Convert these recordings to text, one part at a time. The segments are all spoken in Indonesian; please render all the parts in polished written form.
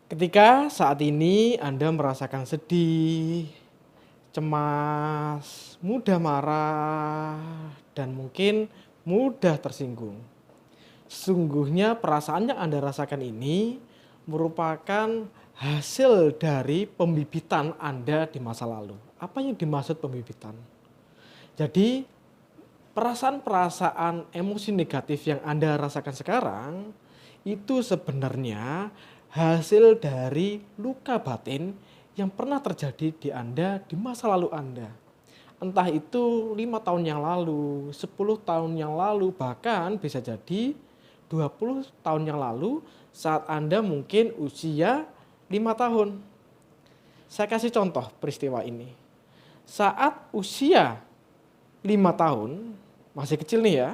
Ketika saat ini Anda merasakan sedih, cemas, mudah marah, dan mungkin mudah tersinggung. Sesungguhnya perasaan yang Anda rasakan ini merupakan hasil dari pembibitan Anda di masa lalu. Apa yang dimaksud pembibitan? Jadi, perasaan-perasaan emosi negatif yang Anda rasakan sekarang itu sebenarnya hasil dari luka batin yang pernah terjadi di Anda di masa lalu Anda. Entah itu 5 tahun yang lalu, 10 tahun yang lalu, bahkan bisa jadi 20 tahun yang lalu saat Anda mungkin usia 5 tahun. Saya kasih contoh peristiwa ini. Saat usia 5 tahun, masih kecil nih ya,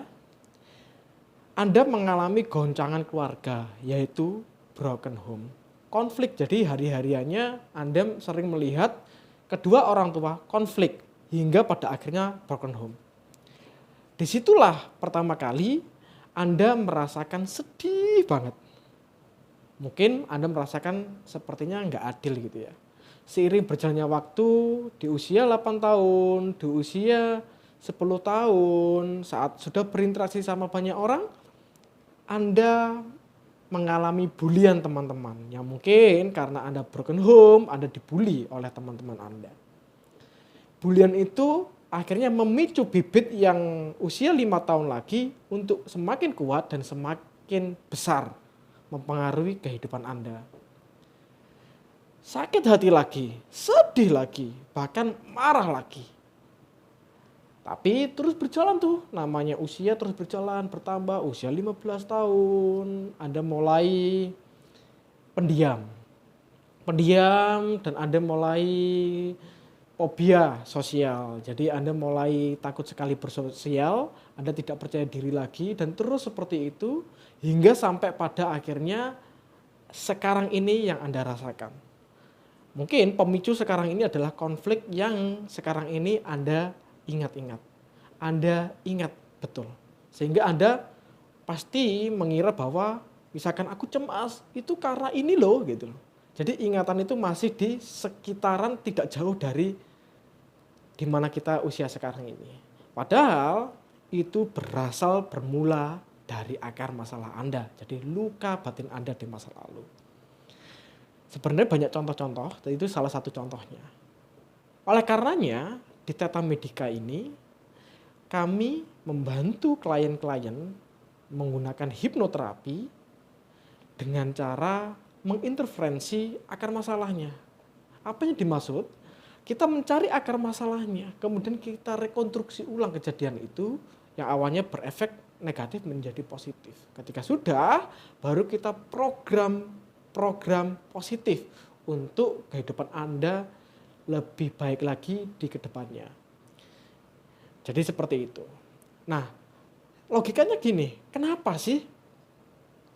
Anda mengalami goncangan keluarga, yaitu broken home. Konflik, jadi hari-hariannya Anda sering melihat kedua orang tua konflik, hingga pada akhirnya broken home. Disitulah pertama kali Anda merasakan sedih banget. Mungkin Anda merasakan sepertinya nggak adil gitu ya. Seiring berjalannya waktu, di usia 8 tahun, di usia 10 tahun, saat sudah berinteraksi sama banyak orang, Anda mengalami bulian teman-teman. Yang mungkin karena Anda broken home, Anda dibully oleh teman-teman Anda. Bulian itu akhirnya memicu bibit yang usia 5 tahun lagi untuk semakin kuat dan semakin besar mempengaruhi kehidupan Anda. Sakit hati lagi, sedih lagi, bahkan marah lagi. Tapi terus berjalan tuh, namanya usia terus berjalan, bertambah, usia 15 tahun, Anda mulai pendiam. Pendiam dan Anda mulai fobia sosial. Jadi Anda mulai takut sekali bersosial, Anda tidak percaya diri lagi dan terus seperti itu hingga sampai pada akhirnya sekarang ini yang Anda rasakan. Mungkin pemicu sekarang ini adalah konflik yang sekarang ini Anda ingat-ingat. Anda ingat betul. Sehingga Anda pasti mengira bahwa misalkan aku cemas itu karena ini loh gitu loh. Jadi ingatan itu masih di sekitaran tidak jauh dari di mana kita usia sekarang ini. Padahal itu bermula dari akar masalah Anda. Jadi luka batin Anda di masa lalu. Sebenarnya banyak contoh-contoh, dan itu salah satu contohnya. Oleh karenanya, di Theta Medica ini, kami membantu klien-klien menggunakan hipnoterapi dengan cara menginterferensi akar masalahnya. Apa yang dimaksud? Kita mencari akar masalahnya, kemudian kita rekonstruksi ulang kejadian itu yang awalnya berefek negatif menjadi positif. Ketika sudah, baru kita program positif untuk kehidupan Anda lebih baik lagi di kedepannya. Jadi seperti itu. Nah, logikanya gini, kenapa sih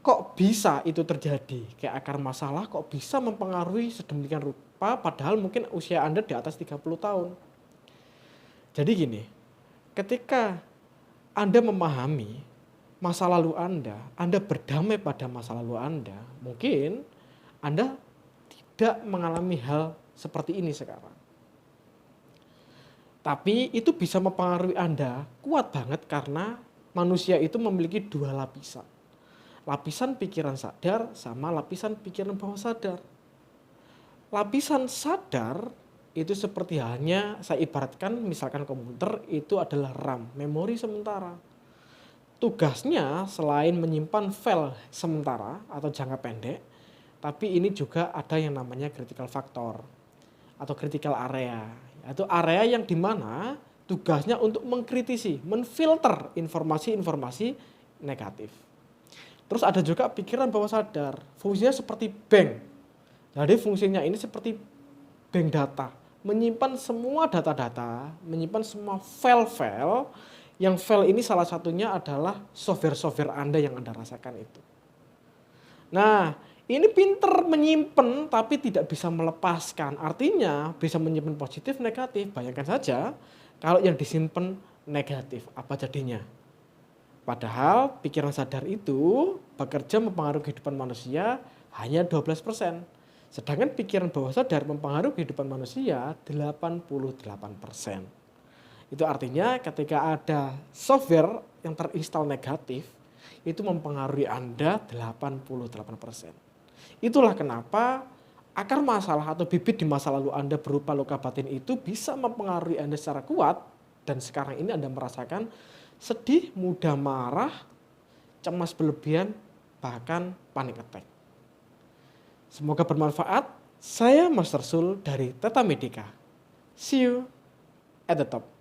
kok bisa itu terjadi? Kayak akar masalah kok bisa mempengaruhi sedemikian rupa padahal mungkin usia Anda di atas 30 tahun. Jadi gini, ketika Anda memahami masa lalu Anda berdamai pada masa lalu Anda, mungkin Anda tidak mengalami hal seperti ini sekarang. Tapi itu bisa mempengaruhi Anda kuat banget karena manusia itu memiliki dua lapisan. Lapisan pikiran sadar sama lapisan pikiran bawah sadar. Lapisan sadar itu seperti halnya saya ibaratkan misalkan komputer itu adalah RAM, memori sementara. Tugasnya selain menyimpan file sementara atau jangka pendek, tapi ini juga ada yang namanya critical factor atau critical area. Itu area yang dimana tugasnya untuk mengkritisi, menfilter informasi-informasi negatif. Terus ada juga pikiran bawah sadar, fungsinya seperti bank. Jadi fungsinya ini seperti bank data, menyimpan semua data-data, menyimpan semua file-file. Yang file ini salah satunya adalah software-software Anda yang Anda rasakan itu. Nah, ini pinter menyimpan tapi tidak bisa melepaskan. Artinya bisa menyimpan positif, negatif. Bayangkan saja kalau yang disimpan negatif, apa jadinya? Padahal pikiran sadar itu bekerja mempengaruhi kehidupan manusia hanya 12%. Sedangkan pikiran bawah sadar mempengaruhi kehidupan manusia 88%. Itu artinya ketika ada software yang terinstall negatif, itu mempengaruhi Anda 88%. Itulah kenapa akar masalah atau bibit di masa lalu Anda berupa luka batin itu bisa mempengaruhi Anda secara kuat. Dan sekarang ini Anda merasakan sedih, mudah marah, cemas berlebihan, bahkan panic attack. Semoga bermanfaat. Saya Master Sul dari Teta Medica. See you at the top.